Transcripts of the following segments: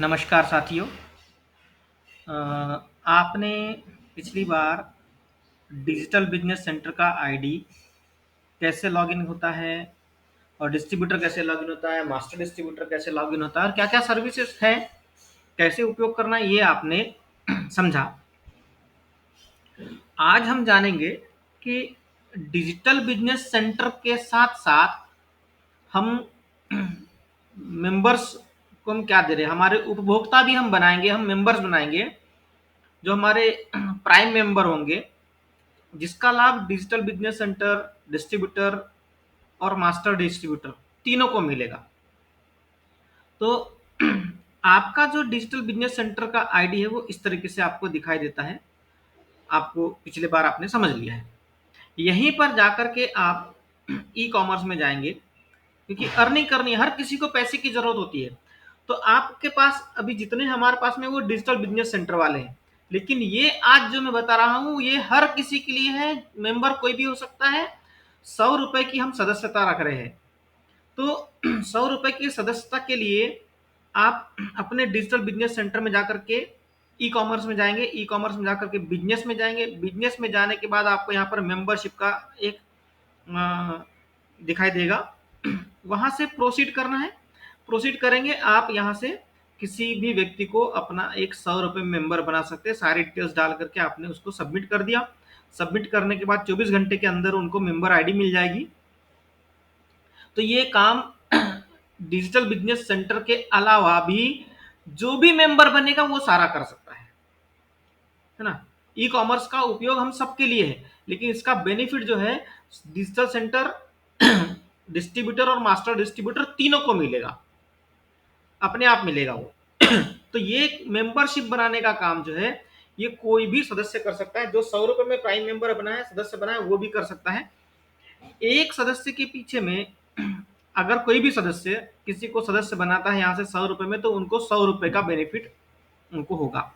नमस्कार साथियों। आपने पिछली बार डिजिटल बिजनेस सेंटर का आईडी कैसे लॉगिन होता है और डिस्ट्रीब्यूटर कैसे लॉगिन होता है, मास्टर डिस्ट्रीब्यूटर कैसे लॉगिन होता है और क्या-क्या सर्विसेज है, कैसे उपयोग करना है, ये आपने समझा। आज हम जानेंगे कि डिजिटल बिजनेस सेंटर के साथ-साथ हम मेंबर्स को हम क्या दे रहे हैं, हमारे उपभोक्ता भी हम बनाएँगे, हम मेंबर्स बनाएँगे, जो हमारे प्राइम मेंबर होंगे, जिसका लाभ डिजिटल बिजनेस सेंटर, डिस्ट्रीब्यूटर और मास्टर डिस्ट्रीब्यूटर तीनों को मिलेगा। तो आपका जो डिजिटल बिजनेस सेंटर का आईडी है वो इस तरीके से आपको दिखाई देता है। आपको पिछले बार आपने समझ लिया है। यहीं पर जाकर के आप ई कॉमर्स में जाएंगे, क्योंकि अर्निंग करनी है, हर किसी को पैसे की जरूरत होती है। तो आपके पास अभी जितने हमारे पास में वो डिजिटल बिजनेस सेंटर वाले हैं, लेकिन ये आज जो मैं बता रहा हूँ ये हर किसी के लिए है। मेंबर कोई भी हो सकता है। 100 रुपए की हम सदस्यता रख रहे हैं। तो 100 रुपए की सदस्यता के लिए आप अपने डिजिटल बिजनेस सेंटर में जाकर के ई कॉमर्स में जाएंगे, ई कॉमर्स में जाकर के बिजनेस में जाएंगे, बिजनेस में जाने के बाद आपको यहाँ पर मेंबरशिप का एक दिखाई देगा। वहां से प्रोसीड करना है। प्रोसीड करेंगे, आप यहाँ से किसी भी व्यक्ति को अपना एक 100 रुपए मेंबर बना सकते हैं। सारी डिटेल्स डाल करके आपने उसको सबमिट कर दिया। सबमिट करने के बाद 24 घंटे के अंदर उनको मेंबर आईडी मिल जाएगी। तो ये काम डिजिटल बिजनेस सेंटर के अलावा भी जो भी मेंबर बनेगा वो सारा कर सकता है ना। ई कॉमर्स का उपयोग हम सबके लिए है, लेकिन इसका बेनिफिट जो है डिजिटल सेंटर, डिस्ट्रीब्यूटर और मास्टर डिस्ट्रीब्यूटर तीनों को मिलेगा, अपने आप मिलेगा वो। तो ये मेंबरशिप बनाने का काम जो है ये कोई भी सदस्य कर सकता है। जो 100 रुपए में प्राइम मेंबर बना है, सदस्य बना है, वो भी कर सकता है। एक सदस्य के पीछे में अगर कोई भी सदस्य किसी को सदस्य बनाता है यहाँ से 100 रुपए में, तो उनको 100 रुपए का बेनिफिट उनको होगा,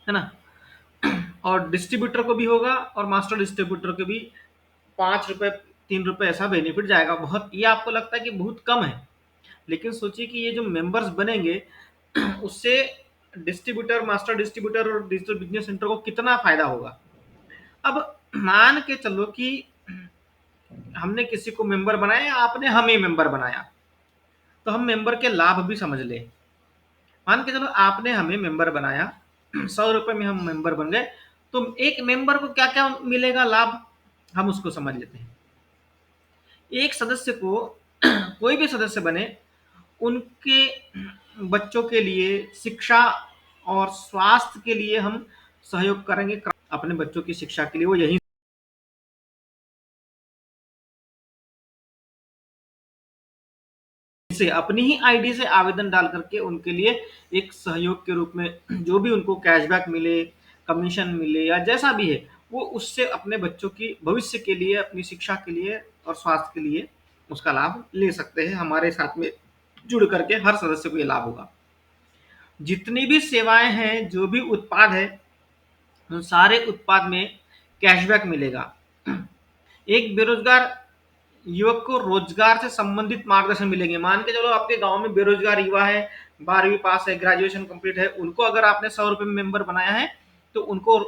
है ना। और डिस्ट्रीब्यूटर को भी होगा और मास्टर डिस्ट्रीब्यूटर को भी 5 रुपए, 3 रुपए ऐसा बेनिफिट जाएगा। बहुत, ये आपको लगता है कि बहुत कम है, लेकिन सोचिए कि ये जो मेंबर्स बनेंगे उससे डिस्ट्रीब्यूटर, मास्टर डिस्ट्रीब्यूटर और डिजिटल बिजनेस सेंटर को कितना फायदा होगा। अब मान के चलो कि हमने किसी को मेंबर बनाया या आपने हमें मेंबर बनाया, तो हम मेंबर के लाभ भी समझ लें। मान के चलो आपने हमें मेंबर बनाया, 100 रुपए में हम मेंबर बन गए, तो एक मेंबर को क्या क्या मिलेगा लाभ, हम उसको समझ लेते हैं। एक सदस्य को कोई भी सदस्य बने, उनके बच्चों के लिए शिक्षा और स्वास्थ्य के लिए हम सहयोग करेंगे। अपने बच्चों की शिक्षा के लिए वो यही से अपनी ही आईडी से आवेदन डाल करके उनके लिए एक सहयोग के रूप में जो भी उनको कैशबैक मिले, कमीशन मिले या जैसा भी है, वो उससे अपने बच्चों की भविष्य के लिए, अपनी शिक्षा के लिए और स्वास्थ्य के लिए उसका लाभ ले सकते हैं। हमारे साथ में जुड़ करके हर सदस्य को ये लाभ होगा। जितनी भी सेवाएं हैं, जो भी उत्पाद है, उन सारे उत्पाद में कैशबैक मिलेगा। एक बेरोजगार युवक को रोजगार से संबंधित मार्गदर्शन मिलेंगे। मान के चलो आपके गांव में बेरोजगार युवा है, 12वीं पास है, ग्रेजुएशन कंप्लीट है, उनको अगर आपने 100 रुपए में मेंबर बनाया है, तो उनको,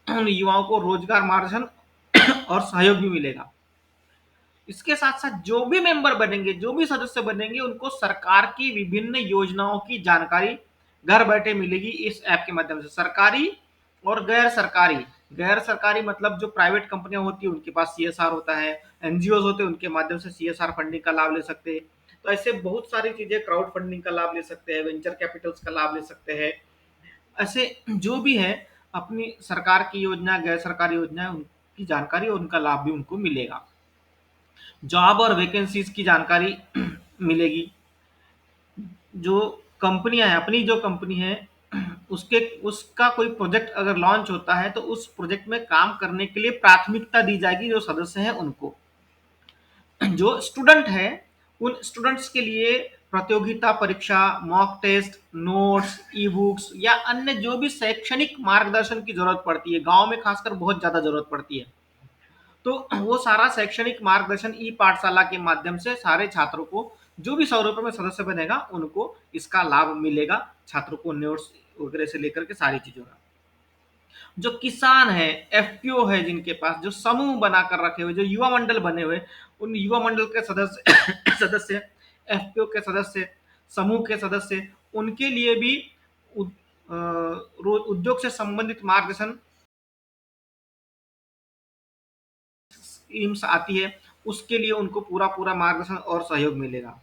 उन युवाओं को रोजगार मार्गदर्शन और सहयोग भी मिलेगा। इसके साथ साथ जो भी मेंबर बनेंगे, जो भी सदस्य बनेंगे, उनको सरकार की विभिन्न योजनाओं की जानकारी घर बैठे मिलेगी इस ऐप के माध्यम से। सरकारी और गैर सरकारी, गैर सरकारी मतलब जो प्राइवेट कंपनियां होती है उनके पास सीएसआर होता है, एनजीओ होते हैं उनके माध्यम से सीएसआर फंडिंग का लाभ ले सकते हैं। तो ऐसे बहुत सारी चीजें, क्राउड फंडिंग का लाभ ले सकते हैं, वेंचर कैपिटल्स का लाभ ले सकते हैं। ऐसे जो भी है, अपनी सरकार की योजना, गैर सरकारी योजना, उनकी जानकारी और उनका लाभ भी उनको मिलेगा। जॉब और वैकेंसीज की जानकारी मिलेगी। जो कंपनियां हैं, अपनी जो कंपनी है, उसके उसका कोई प्रोजेक्ट अगर लॉन्च होता है, तो उस प्रोजेक्ट में काम करने के लिए प्राथमिकता दी जाएगी जो सदस्य हैं उनको। जो स्टूडेंट है, उन स्टूडेंट्स के लिए प्रतियोगिता परीक्षा, mock test, notes, ebooks या अन्य जो भी शैक्षणिक मार्गदर्शन की जरूरत पड़ती है, गांव में खासकर बहुत ज्यादा जरूरत पड़ती है, तो वो सारा शैक्षणिक मार्गदर्शन ई पाठशाला के माध्यम से सारे छात्रों को जो भी 100 रुपए में सदस्य बनेगा उनको इसका लाभ मिलेगा, छात्रों को नोट्स वगैरह से लेकर के सारी चीजों का। जो किसान है, एफपीओ है, जिनके पास जो समूह बनाकर रखे हुए, जो युवा मंडल बने हुए, उन युवा मंडल के सदस्य सदस्य एफपीओ के सदस्य, समूह के सदस्य, उनके लिए भी उद्योग से संबंधित मार्गदर्शन स्कीम्स आती है, उसके लिए उनको पूरा पूरा मार्गदर्शन और सहयोग मिलेगा।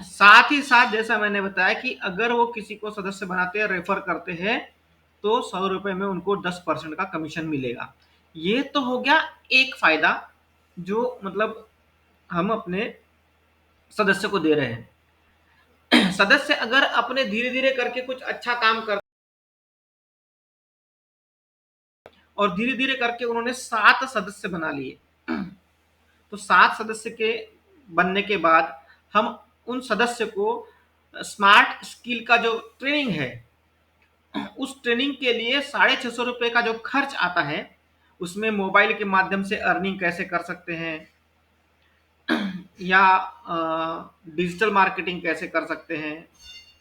साथ ही साथ जैसा मैंने बताया कि अगर वो किसी को सदस्य बनाते हैं, रेफर करते हैं, तो 100 रुपए में उनको 10% का कमीशन मिलेगा। ये तो हो गया एक फायदा जो मतलब हम अपने सदस्य को दे रहे हैं। सदस्य अगर अपने धीरे धीरे करके कुछ अच्छा काम कर और धीरे धीरे करके उन्होंने 7 सदस्य बना लिए, तो 7 सदस्य के बनने के बाद हम उन सदस्य को स्मार्ट स्किल का जो ट्रेनिंग है, उस ट्रेनिंग के लिए 650 रुपए का जो खर्च आता है, उसमें मोबाइल के माध्यम से अर्निंग कैसे कर सकते हैं, या डिजिटल मार्केटिंग कैसे कर सकते हैं,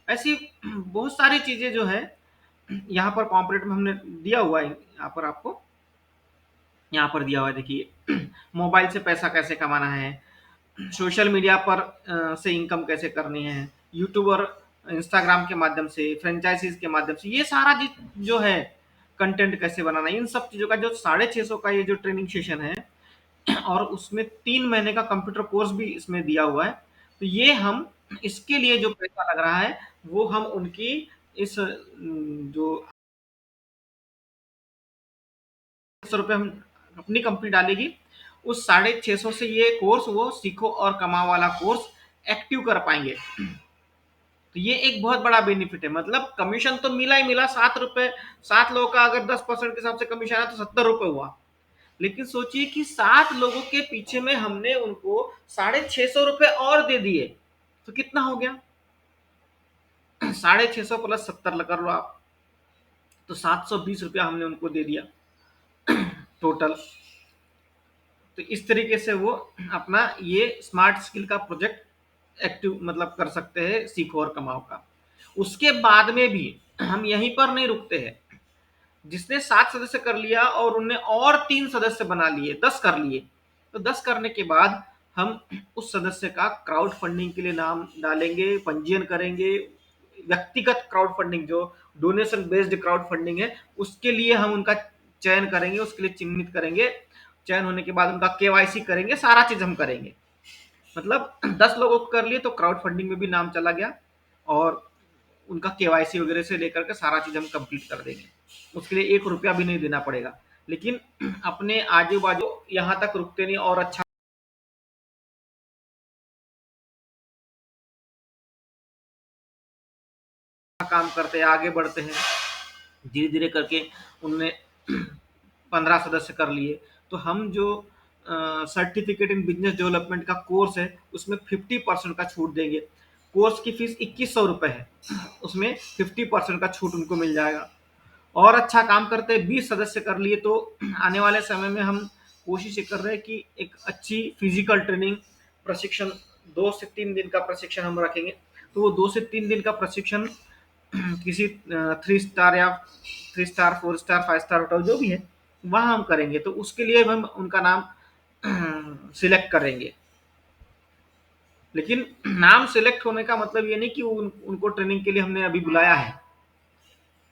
ऐसी बहुत सारी चीजें जो है यहाँ पर पॉम्पलेट में हमने दिया हुआ है। यहाँ पर आपको यहाँ पर दिया हुआ है, देखिए मोबाइल से पैसा कैसे कमाना है, सोशल मीडिया पर से इनकम कैसे करनी है, यूट्यूब और इंस्टाग्राम के माध्यम से, फ्रेंचाइजीज के माध्यम से, ये सारा जो है कंटेंट कैसे बनाना है, इन सब चीजों का जो 650 का ये जो ट्रेनिंग सेशन है, और उसमें 3 महीने का कंप्यूटर कोर्स भी इसमें दिया हुआ है। तो ये हम इसके लिए जो पैसा लग रहा है वो हम उनकी इस जो 600 रुपये हम अपनी कंपनी डालेगी, उस 650 से ये कोर्स वो सीखो और कमाओ वाला कोर्स एक्टिव कर पाएंगे। तो ये एक बहुत बड़ा बेनिफिट है, मतलब कमीशन तो मिला ही मिला 7 रुपए, 7 लोगों का अगर 10% के हिसाब से कमीशन आया तो 70 रुपए हुआ। लेकिन सोचिए कि 7 लोगों के पीछे में हमने उनको 650 रुपए और दे दिए, तो कितना हो गया? 650 प्लस 70 कर लो आप, तो 720 रुपया हमने उनको दे दिया टोटल। तो इस तरीके से वो अपना ये स्मार्ट स्किल का प्रोजेक्ट एक्टिव मतलब कर सकते हैं, सीखो और कमाओ का। उसके बाद में भी हम यहीं पर नहीं रुकते हैं। जिसने 7 सदस्य कर लिया और उनने और 3 सदस्य बना लिए, 10 कर लिए, तो 10 करने के बाद हम उस सदस्य का क्राउड फंडिंग के लिए नाम डालेंगे, पंजीयन करेंगे। व्यक्तिगत क्राउड फंडिंग जो डोनेशन बेस्ड क्राउड फंडिंग है, उसके लिए हम उनका चयन करेंगे, उसके लिए चिन्हित करेंगे। चयन होने के बाद उनका केवाईसी करेंगे, सारा चीज हम करेंगे। मतलब 10 लोगों को कर लिए तो क्राउड फंडिंग में भी नाम चला गया, और उनका केवाईसी वगैरह से लेकर के सारा चीज हम कंप्लीट कर देंगे। उसके लिए 1 रुपया भी नहीं देना पड़ेगा। लेकिन अपने आजू बाजू यहाँ तक रुकते नहीं और अच्छा काम करते हैं, आगे बढ़ते हैं। धीरे धीरे करके उनने 15 सदस्य कर लिए, तो हम जो सर्टिफिकेट इन बिजनेस डेवलपमेंट का कोर्स है उसमें 50% का छूट देंगे। कोर्स की फीस 2100 रुपये है, उसमें 50% का छूट उनको मिल जाएगा। और अच्छा काम करते 20 सदस्य कर लिए, तो आने वाले समय में हम कोशिश ये कर रहे हैं कि एक अच्छी फिजिकल ट्रेनिंग प्रशिक्षण 2 से 3 दिन का प्रशिक्षण हम रखेंगे। तो वो 2 से 3 दिन का प्रशिक्षण किसी 3 स्टार या 3 स्टार 4 स्टार 5 स्टार होटल जो भी है वहाँ हम करेंगे। तो उसके लिए हम उनका नाम सिलेक्ट करेंगे। लेकिन नाम सिलेक्ट होने का मतलब ये नहीं कि उनको ट्रेनिंग के लिए हमने अभी बुलाया है,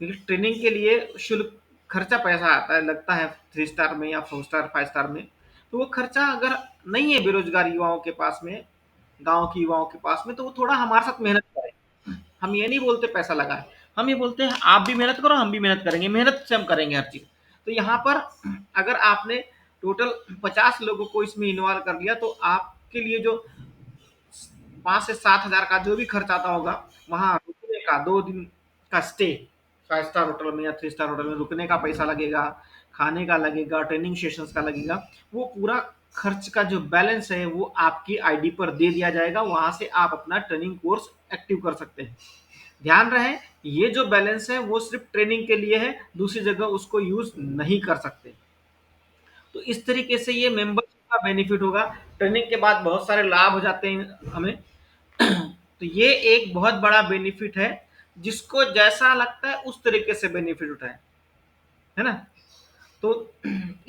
क्योंकि ट्रेनिंग के लिए शुल्क खर्चा पैसा आता है, लगता है 3 स्टार में या 4 स्टार 5 स्टार में। तो वो खर्चा अगर नहीं है बेरोजगार युवाओं के पास में, गांव के युवाओं के पास में, तो वो थोड़ा हमारे साथ मेहनत करें। हम ये नहीं बोलते पैसा लगाए, हम ये बोलते हैं आप भी मेहनत करो, हम भी मेहनत करेंगे, मेहनत से हम करेंगे हर चीज। तो यहाँ पर अगर आपने टोटल 50 लोगों को इसमें इन्वॉल्व कर लिया, तो आपके लिए जो 5 से 7 हजार का जो भी खर्च आता होगा, वहाँ रुकने का 2 दिन का स्टे 5 स्टार होटल में या 3 स्टार होटल में रुकने का पैसा लगेगा, खाने का लगेगा, ट्रेनिंग सेशंस का लगेगा, वो पूरा खर्च का जो बैलेंस है वो आपकी आईडी पर दे दिया जाएगा। वहां से आप अपना ट्रेनिंग कोर्स एक्टिव कर सकते हैं। ध्यान रहे, ये जो बैलेंस है वो सिर्फ ट्रेनिंग के लिए है, दूसरी जगह उसको यूज नहीं कर सकते। तो इस तरीके से ये मेंबरशिप का बेनिफिट होगा। ट्रेनिंग के बाद बहुत सारे लाभ हो जाते हैं हमें। तो ये एक बहुत बड़ा बेनिफिट है, जिसको जैसा लगता है उस तरीके से बेनिफिट उठाए, है ना। तो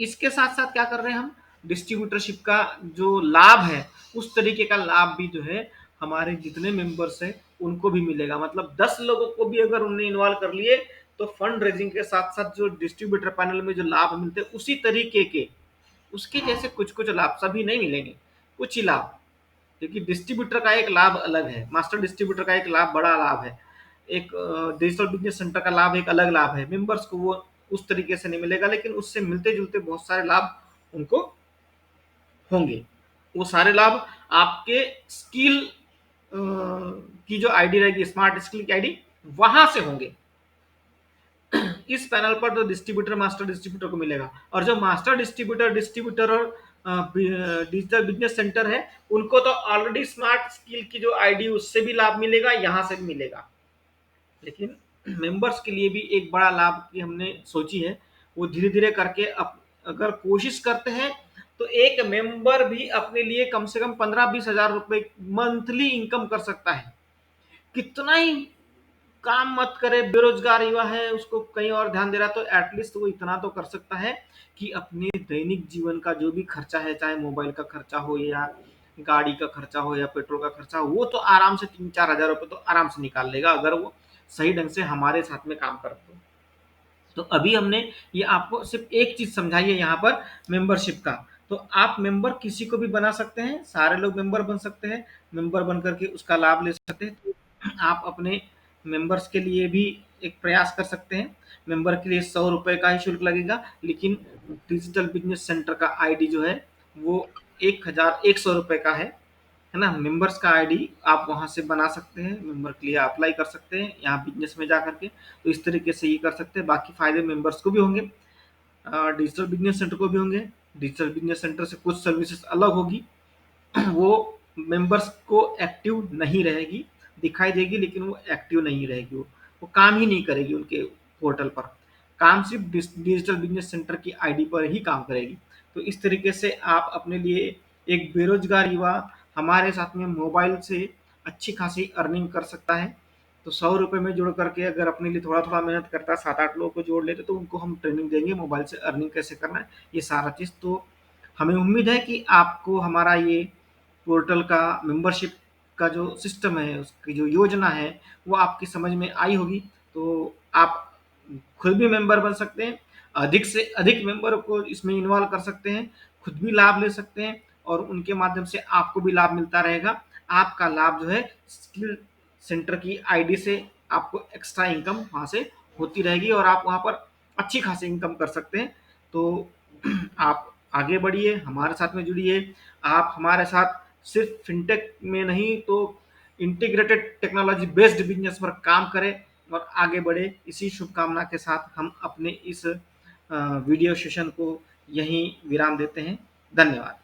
इसके साथ साथ क्या कर रहे हैं हम, डिस्ट्रीब्यूटरशिप का जो लाभ है उस तरीके का लाभ भी जो है हमारे जितने मेंबर्स हैं उनको भी मिलेगा। मतलब 10 लोगों को भी अगर उन्हें इन्वॉल्व कर लिए तो फंड रेजिंग के साथ साथ जो डिस्ट्रीब्यूटर पैनल में जो लाभ मिलते हैं उसी तरीके के, उसके जैसे कुछ कुछ लाभ सभी नहीं मिलेंगे, कुछ ही लाभ। क्योंकि डिस्ट्रीब्यूटर का एक लाभ अलग है, मास्टर डिस्ट्रीब्यूटर का एक लाभ बड़ा लाभ है, एक डिजिटल बिजनेस सेंटर का लाभ एक अलग लाभ है। मेंबर्स को वो उस तरीके से नहीं मिलेगा, लेकिन उससे मिलते जुलते बहुत सारे लाभ उनको होंगे। वो सारे लाभ आपके स्किल की जो आईडी रहेगी, स्मार्ट स्किल की आईडी, वहां से होंगे। इस पैनल पर तो डिस्ट्रीब्यूटर मास्टर डिस्ट्रीब्यूटर को मिलेगा, और जो मास्टर डिस्ट्रीब्यूटर और डिजिटल बिजनेस सेंटर है उनको तो ऑलरेडी स्मार्ट स्किल की जो आईडी उससे भी लाभ मिलेगा, यहां से भी मिलेगा। लेकिन मेंबर्स के लिए भी एक बड़ा लाभ की हमने सोची है, वो धीरे धीरे करके अगर कोशिश करते हैं तो एक मेंबर भी अपने लिए कम से कम 15-20 हजार रुपए मंथली इनकम कर सकता है। कितना ही काम मत करे, बेरोजगार युवा है, उसको कहीं और ध्यान दे रहा है, तो एटलीस्ट वो इतना तो कर सकता है कि अपने दैनिक जीवन का जो भी खर्चा है, चाहे मोबाइल का खर्चा हो या गाड़ी का खर्चा हो या पेट्रोल का खर्चा हो, वो तो आराम से 3-4 हजार रुपए तो आराम से निकाल लेगा अगर वो सही ढंग से हमारे साथ में काम करते हो। तो अभी हमने ये आपको सिर्फ एक चीज समझाई है यहाँ पर, मेंबरशिप का। तो आप मेंबर किसी को भी बना सकते हैं, सारे लोग मेंबर बन सकते हैं, मेंबर बन करके उसका लाभ ले सकते हैं। तो आप अपने मेंबर्स के लिए भी एक प्रयास कर सकते हैं। मेंबर के लिए 100 रुपए का ही शुल्क लगेगा, लेकिन डिजिटल बिजनेस सेंटर का आईडी जो है वो 1100 रुपए का है ना। मेंबर्स का आईडी आप वहां से बना सकते हैं, मेंबर के लिए अप्लाई कर सकते हैं यहाँ बिजनेस में जा करके। तो इस तरीके से ये कर सकते हैं। बाकी फायदे मेंबर्स को भी होंगे, डिजिटल बिजनेस सेंटर को भी होंगे। डिजिटल बिजनेस सेंटर से कुछ सर्विसेज अलग होगी, वो मेंबर्स को एक्टिव नहीं रहेगी, दिखाई देगी लेकिन वो एक्टिव नहीं रहेगी, वो काम ही नहीं करेगी उनके पोर्टल पर, काम सिर्फ डिजिटल बिजनेस सेंटर की आईडी पर ही काम करेगी। तो इस तरीके से आप अपने लिए, एक बेरोजगार युवा हमारे साथ में मोबाइल से अच्छी खासी अर्निंग कर सकता है। तो 100 रुपए में जुड़ करके अगर अपने लिए थोड़ा थोड़ा मेहनत करता है, 7-8 लोगों को जोड़ लेते तो उनको हम ट्रेनिंग देंगे मोबाइल से अर्निंग कैसे करना है, ये सारा चीज़। तो हमें उम्मीद है कि आपको हमारा ये पोर्टल का मेंबरशिप का जो सिस्टम है, उसकी जो योजना है वो आपकी समझ में आई होगी। तो आप खुद भी मेंबर बन सकते हैं, अधिक से अधिक मेंबर को इसमें इन्वॉल्व कर सकते हैं, खुद भी लाभ ले सकते हैं और उनके माध्यम से आपको भी लाभ मिलता रहेगा। आपका लाभ जो है स्किल सेंटर की आईडी से आपको एक्स्ट्रा इनकम वहाँ से होती रहेगी और आप वहाँ पर अच्छी खासी इनकम कर सकते हैं। तो आप आगे बढ़िए, हमारे साथ में जुड़िए। आप हमारे साथ सिर्फ फिनटेक में नहीं तो इंटीग्रेटेड टेक्नोलॉजी बेस्ड बिजनेस पर काम करें और आगे बढ़े। इसी शुभकामना के साथ हम अपने इस वीडियो सेशन को यहीं विराम देते हैं। धन्यवाद।